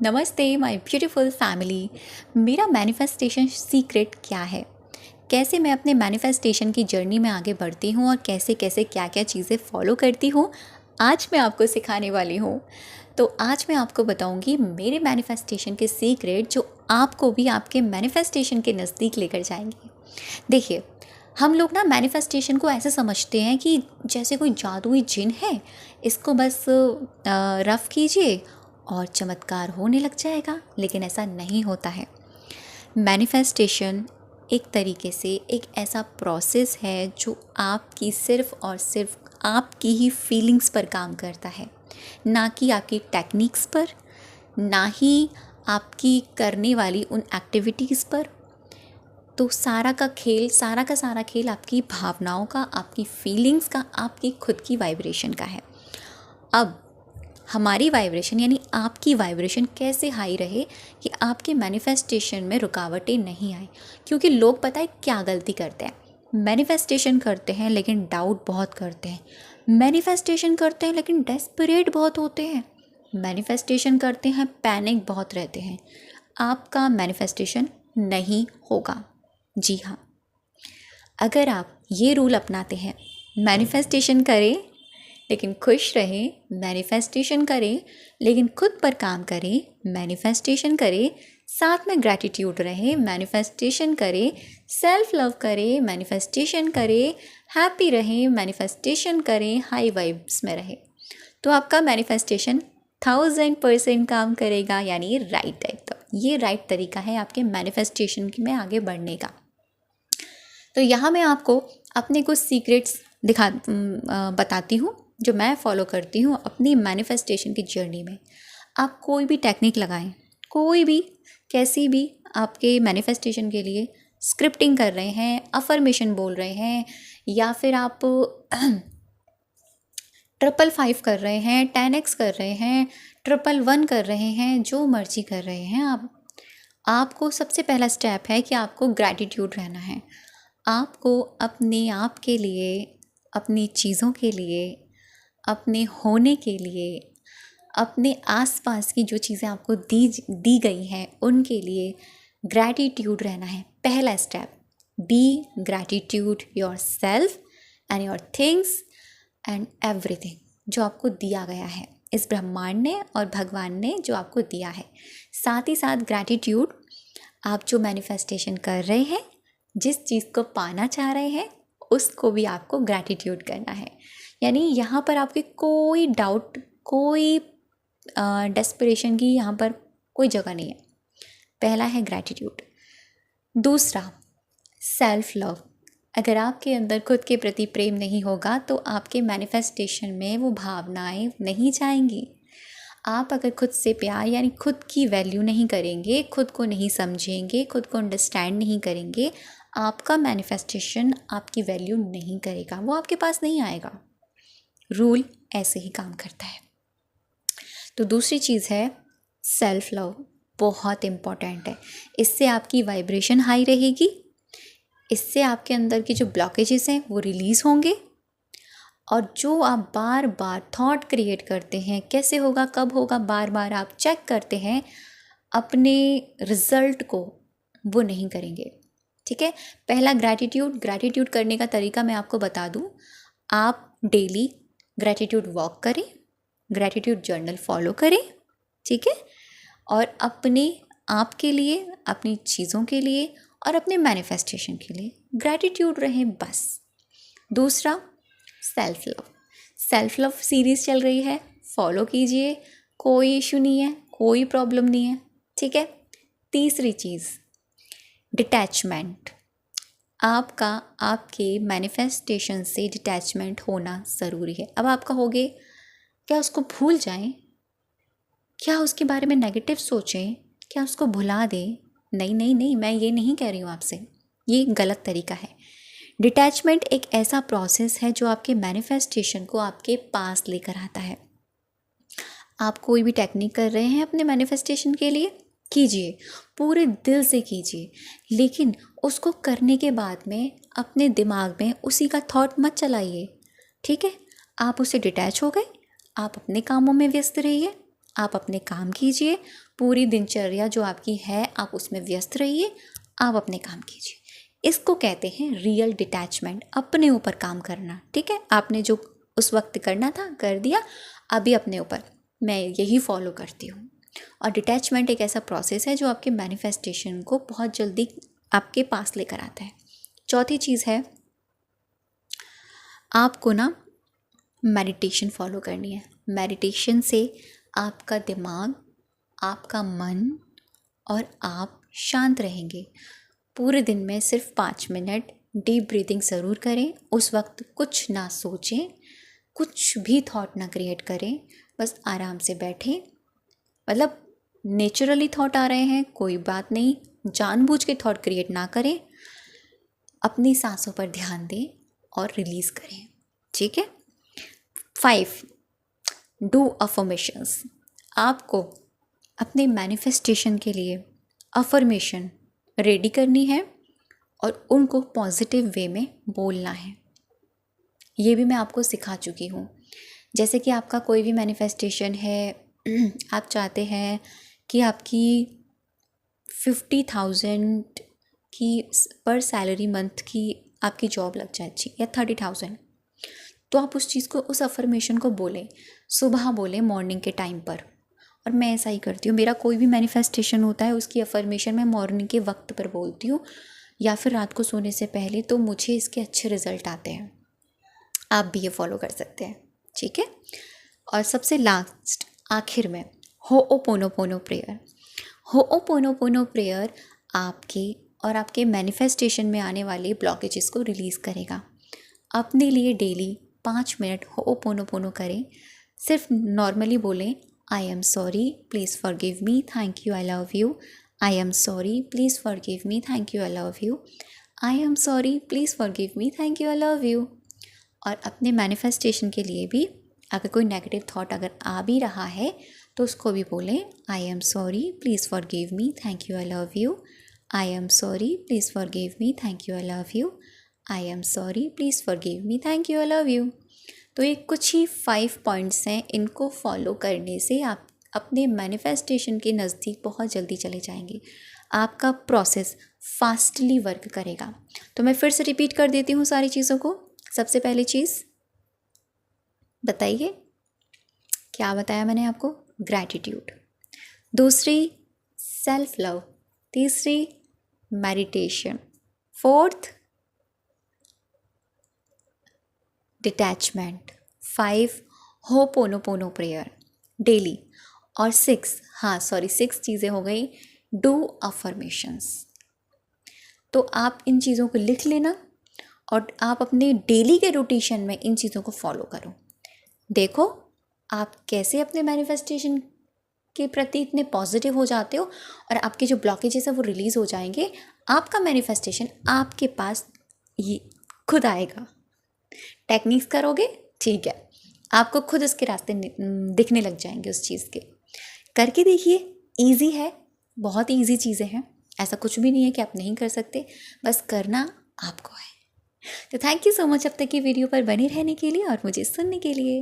नमस्ते my beautiful family. मेरा manifestation secret क्या है, कैसे मैं अपने मैनिफेस्टेशन की जर्नी में आगे बढ़ती हूँ और कैसे कैसे क्या क्या चीज़ें फॉलो करती हूँ, आज मैं आपको सिखाने वाली हूँ। तो आज मैं आपको बताऊँगी मेरे मैनिफेस्टेशन के सीक्रेट जो आपको भी आपके मैनिफेस्टेशन के नज़दीक लेकर जाएंगे। देखिए, हम लोग ना मैनिफेस्टेशन को ऐसे समझते हैं कि जैसे कोई जादुई जिन है, इसको बस रफ़ कीजिए और चमत्कार होने लग जाएगा, लेकिन ऐसा नहीं होता है। मैनिफेस्टेशन एक तरीके से एक ऐसा प्रोसेस है जो आपकी सिर्फ़ और सिर्फ आपकी ही फीलिंग्स पर काम करता है, ना कि आपकी टेक्निक्स पर, ना ही आपकी करने वाली उन एक्टिविटीज़ पर। तो सारा का सारा खेल आपकी भावनाओं का, आपकी फीलिंग्स का, आपकी खुद की वाइब्रेशन का है। अब हमारी वाइब्रेशन यानी आपकी वाइब्रेशन कैसे हाई रहे कि आपके मैनिफेस्टेशन में रुकावटें नहीं आए। क्योंकि लोग पता है क्या गलती करते हैं, मैनिफेस्टेशन करते हैं लेकिन डाउट बहुत करते हैं, मैनिफेस्टेशन करते हैं लेकिन डेस्परेट बहुत होते हैं, मैनिफेस्टेशन करते हैं पैनिक बहुत रहते हैं। आपका मैनिफेस्टेशन नहीं होगा। जी हाँ, अगर आप ये रूल अपनाते हैं, मैनिफेस्टेशन करें लेकिन खुश रहें, मैनिफेस्टेशन करें लेकिन खुद पर काम करें, मैनिफेस्टेशन करें साथ में ग्रैटिट्यूड रहे, मैनिफेस्टेशन करें सेल्फ लव करें, मैनिफेस्टेशन करें हैप्पी रहें, मैनिफेस्टेशन करें हाई वाइब्स में रहे, तो आपका मैनिफेस्टेशन 1000% काम करेगा। यानी राइट है। तो ये राइट तरीका है आपके मैनिफेस्टेशन में आगे बढ़ने का। तो यहाँ मैं आपको अपने कुछ सीक्रेट्स बताती हूँ जो मैं फॉलो करती हूँ अपनी मैनिफेस्टेशन की जर्नी में। आप कोई भी टेक्निक लगाएं, कोई भी कैसी भी आपके मैनिफेस्टेशन के लिए स्क्रिप्टिंग कर रहे हैं, अफर्मेशन बोल रहे हैं, या फिर आप 555 कर रहे हैं, 10x कर रहे हैं, 111 कर रहे हैं, जो मर्जी कर रहे हैं आपको सबसे पहला स्टेप है कि आपको ग्रैटिट्यूड रहना है। आपको अपने आप के लिए, अपनी चीज़ों के लिए, अपने होने के लिए, अपने आसपास की जो चीज़ें आपको दी गई हैं उनके लिए ग्रैटिट्यूड रहना है। पहला step, be gratitude yourself and your things and everything जो आपको दिया गया है इस ब्रह्मांड ने और भगवान ने जो आपको दिया है। साथ ही साथ ग्रैटिट्यूड, आप जो मैनिफेस्टेशन कर रहे हैं, जिस चीज़ को पाना चाह रहे हैं, उसको भी आपको ग्रैटिट्यूड करना है। यानी यहाँ पर आपके कोई डाउट, कोई डेस्परेशन की यहाँ पर कोई जगह नहीं है। पहला है ग्रैटिट्यूड। दूसरा, सेल्फ लव। अगर आपके अंदर खुद के प्रति प्रेम नहीं होगा तो आपके मैनिफेस्टेशन में वो भावनाएं नहीं जाएंगी। आप अगर खुद से प्यार यानी खुद की वैल्यू नहीं करेंगे, खुद को नहीं समझेंगे, खुद को अंडरस्टैंड नहीं करेंगे, आपका मैनिफेस्टेशन आपकी वैल्यू नहीं करेगा, वो आपके पास नहीं आएगा। रूल ऐसे ही काम करता है। तो दूसरी चीज़ है सेल्फ लव, बहुत इम्पॉर्टेंट है। इससे आपकी वाइब्रेशन हाई रहेगी, इससे आपके अंदर की जो ब्लॉकेजेस हैं वो रिलीज़ होंगे, और जो आप बार बार थॉट क्रिएट करते हैं कैसे होगा, कब होगा, बार बार आप चेक करते हैं अपने रिज़ल्ट को, वो नहीं करेंगे। ठीक है। पहला ग्रैटिट्यूड करने का तरीका मैं आपको बता दूं। आप डेली ग्रैटिट्यूड वॉक करें, ग्रैटिट्यूड जर्नल फॉलो करें, ठीक है, और अपने आप के लिए, अपनी चीज़ों के लिए और अपने मैनिफेस्टेशन के लिए ग्रैटिट्यूड रहें बस। दूसरा, सेल्फ लव सीरीज़ चल रही है, फॉलो कीजिए, कोई इशू नहीं है, कोई प्रॉब्लम नहीं है, ठीक है। तीसरी चीज़, डिटैचमेंट। आपका आपके मैनिफेस्टेशन से डिटैचमेंट होना ज़रूरी है। अब आप कहोगे क्या उसको भूल जाएं, क्या उसके बारे में नेगेटिव सोचें, क्या उसको भुला दें? नहीं नहीं नहीं, मैं ये नहीं कह रही हूँ आपसे, ये गलत तरीका है। डिटैचमेंट एक ऐसा प्रोसेस है जो आपके मैनिफेस्टेशन को आपके पास लेकर आता है। आप कोई भी टेक्निक कर रहे हैं अपने मैनिफेस्टेशन के लिए, कीजिए, पूरे दिल से कीजिए, लेकिन उसको करने के बाद में अपने दिमाग में उसी का थॉट मत चलाइए, ठीक है। आप उससे डिटैच हो गए, आप अपने कामों में व्यस्त रहिए, आप अपने काम कीजिए, पूरी दिनचर्या जो आपकी है आप उसमें व्यस्त रहिए, आप अपने काम कीजिए। इसको कहते हैं रियल डिटैचमेंट, अपने ऊपर काम करना। ठीक है, आपने जो उस वक्त करना था कर दिया, अभी अपने ऊपर। मैं यही फॉलो करती हूँ। और डिटैचमेंट एक ऐसा प्रोसेस है जो आपके मैनिफेस्टेशन को बहुत जल्दी आपके पास लेकर आता है। चौथी चीज़ है, आपको ना मेडिटेशन फॉलो करनी है। मेडिटेशन से आपका दिमाग, आपका मन और आप शांत रहेंगे। पूरे दिन में सिर्फ 5 मिनट डीप ब्रीदिंग ज़रूर करें। उस वक्त कुछ ना सोचें, कुछ भी थॉट ना क्रिएट करें, बस आराम से बैठें। मतलब नेचुरली थॉट आ रहे हैं कोई बात नहीं, जानबूझ के थॉट क्रिएट ना करें। अपनी सांसों पर ध्यान दें और रिलीज़ करें। ठीक है। 5, डू अफर्मेशंस। आपको अपने मैनिफेस्टेशन के लिए अफर्मेशन रेडी करनी है और उनको पॉजिटिव वे में बोलना है। ये भी मैं आपको सिखा चुकी हूँ। जैसे कि आपका कोई भी मैनिफेस्टेशन है, आप चाहते हैं कि आपकी 50,000 की पर सैलरी मंथ की आपकी जॉब लग जाए अच्छी, या 30,000, तो आप उस चीज़ को, उस अफर्मेशन को बोलें, सुबह बोलें मॉर्निंग के टाइम पर। और मैं ऐसा ही करती हूँ, मेरा कोई भी मैनिफेस्टेशन होता है उसकी अफर्मेशन मैं मॉर्निंग के वक्त पर बोलती हूँ या फिर रात को सोने से पहले, तो मुझे इसके अच्छे रिजल्ट आते हैं। आप भी ये फॉलो कर सकते हैं। ठीक है। और सबसे लास्ट, आखिर में, होओपोनोपोनो प्रेयर। होओपोनोपोनो प्रेयर आपके और आपके मैनिफेस्टेशन में आने वाले ब्लॉकेजेस को रिलीज़ करेगा। अपने लिए डेली 5 मिनट होओपोनोपोनो करें। सिर्फ नॉर्मली बोलें, I am sorry, please forgive me, thank you, I love you. I am sorry, please forgive me, thank you, I love you. I am sorry, please forgive me, thank you, I love you. और अपने manifestation के लिए भी अगर कोई negative thought अगर आ भी रहा है तो उसको भी बोलें, I am sorry, please forgive me, thank you, I love you. I am sorry, please forgive me, thank you, I love you. I am sorry, please forgive me, thank you, I love you. तो ये कुछ ही 5 points हैं, इनको follow करने से आप अपने manifestation के नज़दीक बहुत जल्दी चले जाएंगे। आपका प्रोसेस फास्टली वर्क करेगा। तो मैं फिर से रिपीट कर देती हूँ सारी चीज़ों को। सबसे पहली चीज़ बताइए, क्या बताया मैंने आपको? ग्रैटिट्यूड। दूसरी, सेल्फ लव। तीसरी, meditation. Fourth, detachment. 5, ho'oponopono prayer daily. और 6 चीज़ें हो गई, डू अफर्मेशंस। तो आप इन चीज़ों को लिख लेना और आप अपने डेली के रूटीन में इन चीज़ों को फॉलो करो। देखो आप कैसे अपने मैनिफेस्टेशन के प्रति इतने पॉजिटिव हो जाते हो और आपके जो ब्लॉकेजेस है वो रिलीज़ हो जाएंगे। आपका मैनिफेस्टेशन आपके पास ये खुद आएगा। टेक्निक्स करोगे, ठीक है, आपको खुद उसके रास्ते दिखने लग जाएंगे उस चीज़ के। करके देखिए, ईजी है, बहुत ईजी चीज़ें हैं। ऐसा कुछ भी नहीं है कि आप नहीं कर सकते, बस करना आपको है। तो थैंक यू सो मच अब तक की वीडियो पर बने रहने के लिए और मुझे सुनने के लिए।